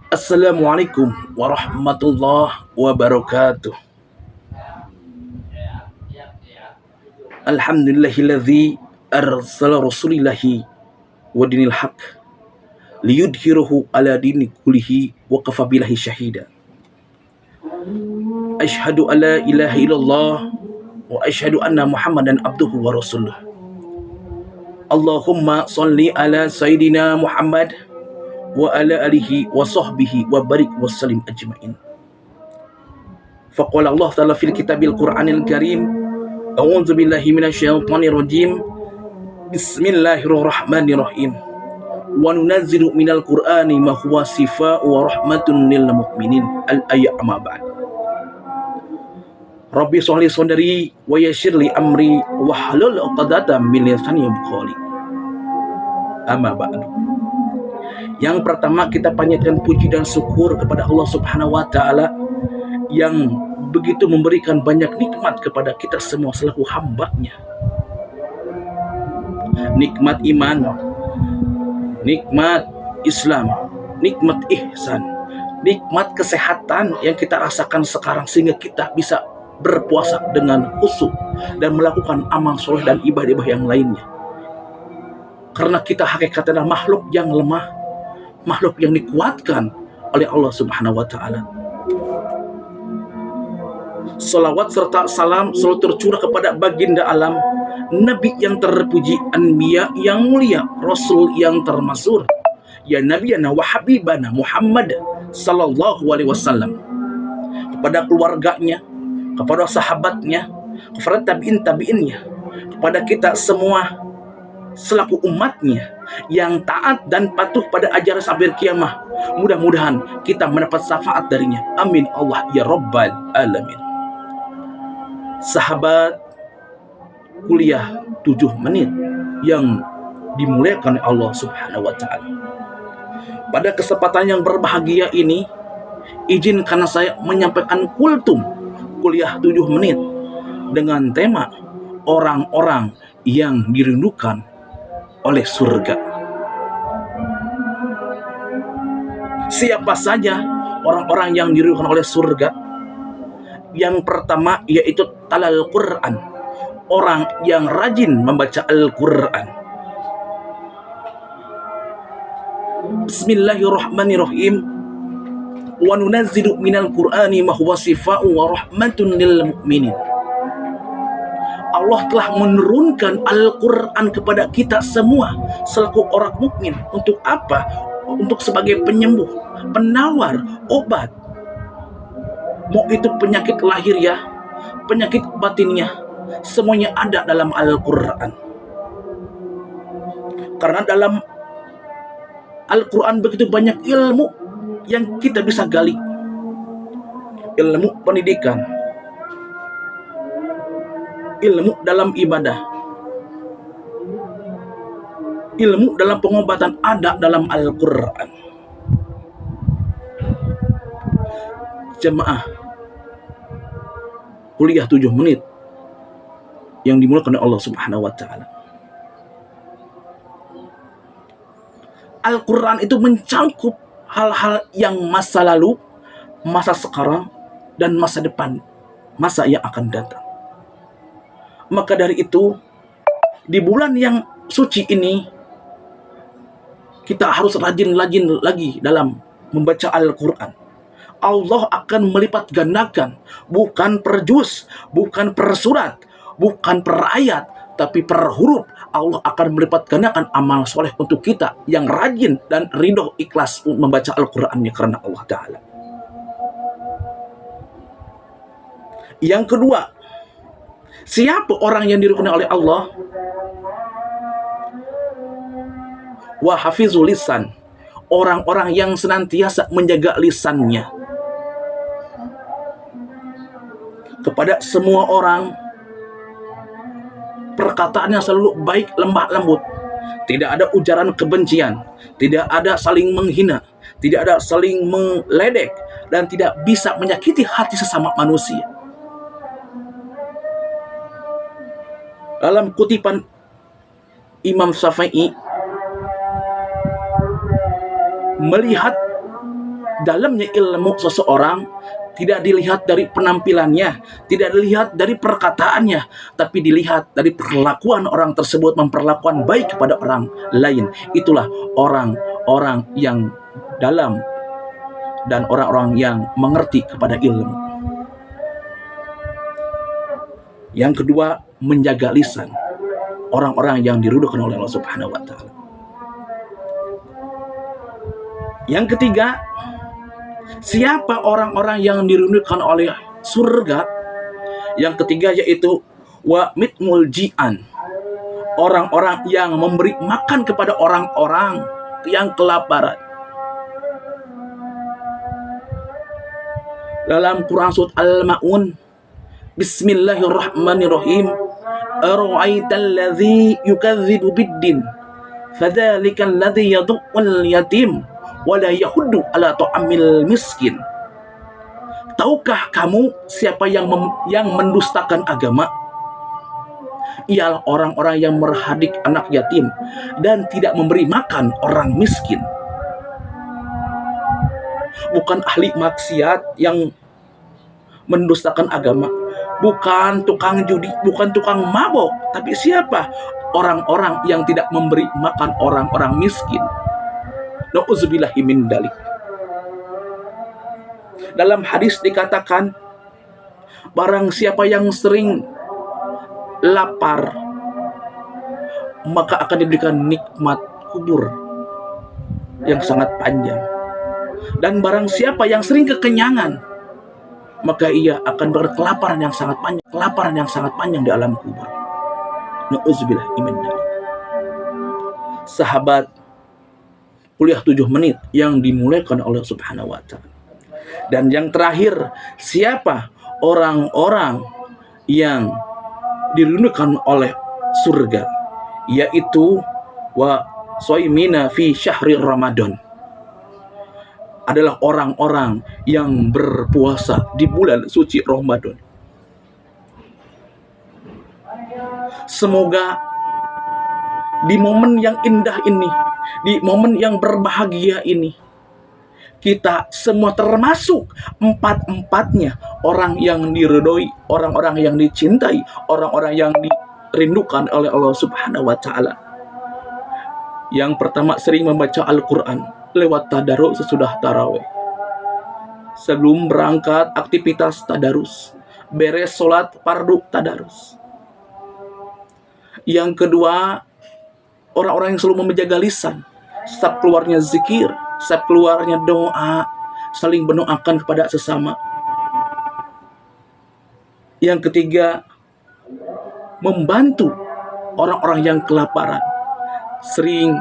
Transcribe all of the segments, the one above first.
Assalamualaikum warahmatullahi wabarakatuh. Alhamdulillahilladzi arsala rasulillahi wa dinil haq liyudhhirahu ala dini kullihi wa kafa billahi syahida. Asyhadu an la ilaha illallah wa asyhadu anna Muhammadan abduhu wa rasuluh. Allahumma shalli ala sayyidina Muhammad wa ala alihi wa sahbihi wa barik wa salim ajmain. Faqala Allah ta'ala fil kitabil Qur'anil Karim, a'udzu billahi minasyaitonir rajim. Bismillahirrahmanirrahim. Wa nunazzilu minal Qur'ani ma huwa shifaa'un wa rahmatun lil mu'minin. Al-ayat amma ba'd. Rabbi sholli sadri wa yassir li amri wahlul 'uqdatam min lisani yafqahu. Amma ba'du. Yang pertama, kita panjatkan puji dan syukur kepada Allah Subhanahu wa taala yang begitu memberikan banyak nikmat kepada kita semua selaku hamba-Nya. Nikmat iman, nikmat Islam, nikmat ihsan, nikmat kesehatan yang kita rasakan sekarang sehingga kita bisa berpuasa dengan khusyuk dan melakukan amal soleh dan ibadah yang lainnya. Karena kita hakikatnya adalah makhluk yang lemah, makhluk yang dikuatkan oleh Allah Subhanahu wa taala. Salawat serta salam selalu tercurah kepada baginda alam, Nabi yang terpuji, anbiya yang mulia, Rasul yang termasyhur, ya nabiyana wa habibana Muhammad sallallahu alaihi wasallam, kepada keluarganya, kepada sahabatnya, kepada tabi'in-tabi'innya, kepada kita semua selaku umatnya yang taat dan patuh pada ajaran sampai kiamah. Mudah-mudahan kita mendapat syafaat darinya. Amin Allah ya Rabbal Alamin. Sahabat kuliah 7 menit yang dimuliakan oleh Allah Subhanahu wa taala. Pada kesempatan yang berbahagia ini, izinkan saya menyampaikan kultum kuliah 7 menit dengan tema orang-orang yang dirindukan oleh surga. Siapa saja orang-orang yang dirindukan oleh surga? Yang pertama yaitu talal Quran, orang yang rajin membaca Al-Quran. Bismillahirrahmanirrahim. Wa nunazzilu minal Qur'ani ma huwa shifaa'un wa rahmatun lil mu'minin. Allah telah menurunkan Al-Quran kepada kita semua selaku orang mukmin. Untuk apa? Untuk sebagai penyembuh, penawar, obat. Mau itu penyakit lahir ya, penyakit batinnya, semuanya ada dalam Al-Quran. Karena dalam Al-Quran begitu banyak ilmu yang kita bisa gali. Ilmu pendidikan, ilmu dalam ibadah, ilmu dalam pengobatan ada dalam Al-Quran. Jemaah kuliah 7 menit yang dimulakan oleh Allah Subhanahu wa taala. Al-Quran itu mencakup hal-hal yang masa lalu, masa sekarang, dan masa depan, masa yang akan datang. Maka dari itu, di bulan yang suci ini, kita harus rajin-rajin lagi dalam membaca Al-Quran. Allah akan melipat gandakan, bukan per juz, bukan per surat, bukan per ayat, tapi per huruf. Allah akan melipat gandakan amal soleh untuk kita yang rajin dan ridho ikhlas membaca Al-Qurannya karena Allah Ta'ala. Yang kedua, siapa orang yang diridhoi oleh Allah? Wa hafizul lisan, orang-orang yang senantiasa menjaga lisannya. Kepada semua orang, perkataannya selalu baik, lembah lembut. Tidak ada ujaran kebencian, tidak ada saling menghina, tidak ada saling meledek, dan tidak bisa menyakiti hati sesama manusia. Dalam kutipan Imam Syafi'i, melihat dalamnya ilmu seseorang tidak dilihat dari penampilannya, tidak dilihat dari perkataannya, tapi dilihat dari perlakuan orang tersebut, memperlakukan baik kepada orang lain. Itulah orang-orang yang dalam dan orang-orang yang mengerti kepada ilmu. Yang kedua, menjaga lisan. Orang-orang yang diridhokan oleh Allah Subhanahu wa taala. Yang ketiga, siapa orang-orang yang dirindukan oleh surga? Yang ketiga yaitu wa mitmul ji'an. Orang-orang yang memberi makan kepada orang-orang yang kelaparan. Dalam Quran surat Al-Maun, Bismillahirrahmanirrahim. Ara'aital ladzi yukadzibu biddin, fadzalikal ladzi yadhu'ul yatim wala yahuddu ala ta'amil miskin. Tahukah kamu siapa yang mendustakan agama? Ialah orang-orang yang merhadik anak yatim dan tidak memberi makan orang miskin. Bukan ahli maksiat yang mendustakan agama, bukan tukang judi, bukan tukang mabok, tapi siapa? Orang-orang yang tidak memberi makan orang-orang miskin. Nauzubillahi min dzalik. Dalam hadis dikatakan, barang siapa yang sering lapar, maka akan diberikan nikmat kubur yang sangat panjang. Dan barang siapa yang sering kekenyangan, maka ia akan berkelaparan yang sangat panjang, kelaparan yang sangat panjang di alam kubur. Nauzubillah min dzalik. Sahabat kuliah 7 menit yang dimuliakan oleh Subhanahu wa taala. Dan yang terakhir, siapa orang-orang yang dirindukan oleh surga? Yaitu wa shaimina fi syahri Ramadan. Adalah orang-orang yang berpuasa di bulan suci Ramadan. Semoga di momen yang indah ini, di momen yang berbahagia ini, kita semua termasuk empat-empatnya orang yang diridhoi, orang-orang yang dicintai, orang-orang yang dirindukan oleh Allah Subhanahu wa taala. Yang pertama, sering membaca Al-Quran lewat tadarus sesudah tarawih. Sebelum berangkat aktivitas tadarus, beres sholat fardu tadarus. Yang kedua, orang-orang yang selalu menjaga lisan, setiap keluarnya zikir, setiap keluarnya doa, saling mendoakan kepada sesama. Yang ketiga, membantu orang-orang yang kelaparan. Sering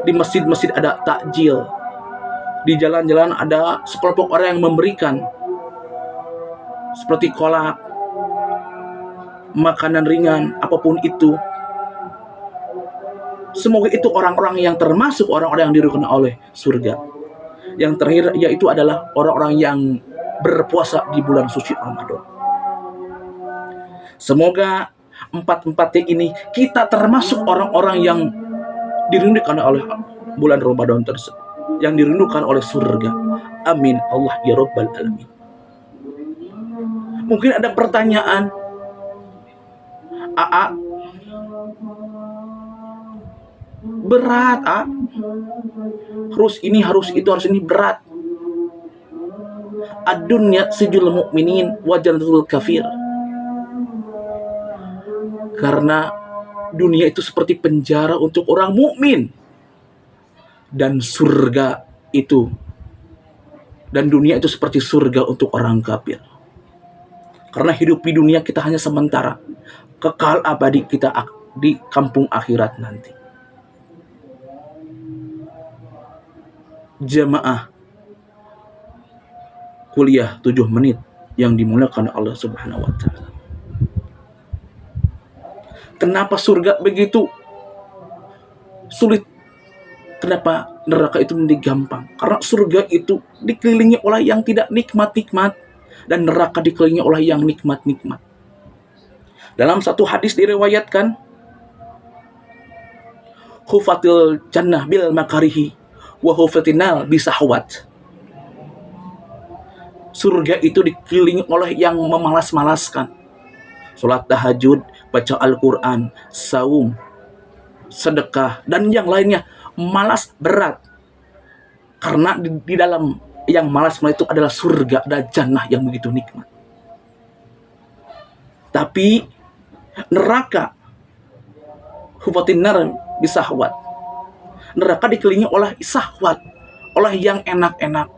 di masjid-masjid ada takjil, di jalan-jalan ada sekelompok orang yang memberikan, seperti kolak, makanan ringan, apapun itu. Semoga itu orang-orang yang termasuk orang-orang yang diridhoi oleh surga. Yang terakhir yaitu adalah orang-orang yang berpuasa di bulan suci Ramadan. Semoga empat-empatnya ini kita termasuk orang-orang yang dirindukan oleh bulan Ramadan tersebut, yang dirindukan oleh surga. Amin Allah ya Rabbal Alamin. Mungkin ada pertanyaan, berat, harus ini, harus itu, harus ini, berat. Ad-dunya sijul mu'minin wa jannatul kafir. Karena dunia itu seperti penjara untuk orang mukmin, dan surga itu, dan dunia itu seperti surga untuk orang kafir. Karena hidup di dunia kita hanya sementara, kekal abadi kita di kampung akhirat nanti. Jamaah kuliah 7 menit yang dimuliakan Allah Subhanahu wa taala. Kenapa surga begitu sulit? Kenapa neraka itu menjadi gampang? Karena surga itu dikelilingi oleh yang tidak nikmat-nikmat, dan neraka dikelilingi oleh yang nikmat-nikmat. Dalam satu hadis diriwayatkan, hufatil jannah bil makarihi wa hufatinal bisahwat. Surga itu dikelilingi oleh yang memalas-malaskan. Sholat tahajud, baca Al-Quran, saum, sedekah, dan yang lainnya. Malas berat. Karena di dalam yang malas itu adalah surga dan jannah yang begitu nikmat. Tapi neraka, hufatin nar bisahwat. Neraka dikelilingi oleh sahwat, oleh yang enak-enak.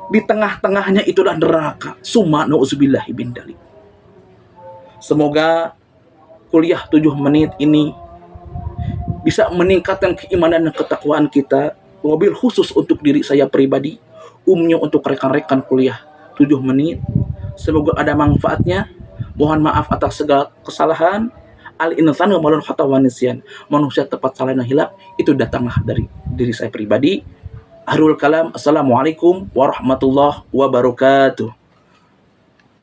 Di tengah-tengahnya itulah neraka. Summa na'udzubillahi bin dalik. Semoga kuliah 7 menit ini bisa meningkatkan keimanan dan ketakwaan kita. Mobil khusus untuk diri saya pribadi, umumnya untuk rekan-rekan kuliah 7 menit. Semoga ada manfaatnya. Mohon maaf atas segala kesalahan. Al-insanu malun khata wa nisyan. Manusia tepat salah dan hilaf itu datanglah dari diri saya pribadi. Akhirul kalam, assalamualaikum warahmatullahi wabarakatuh.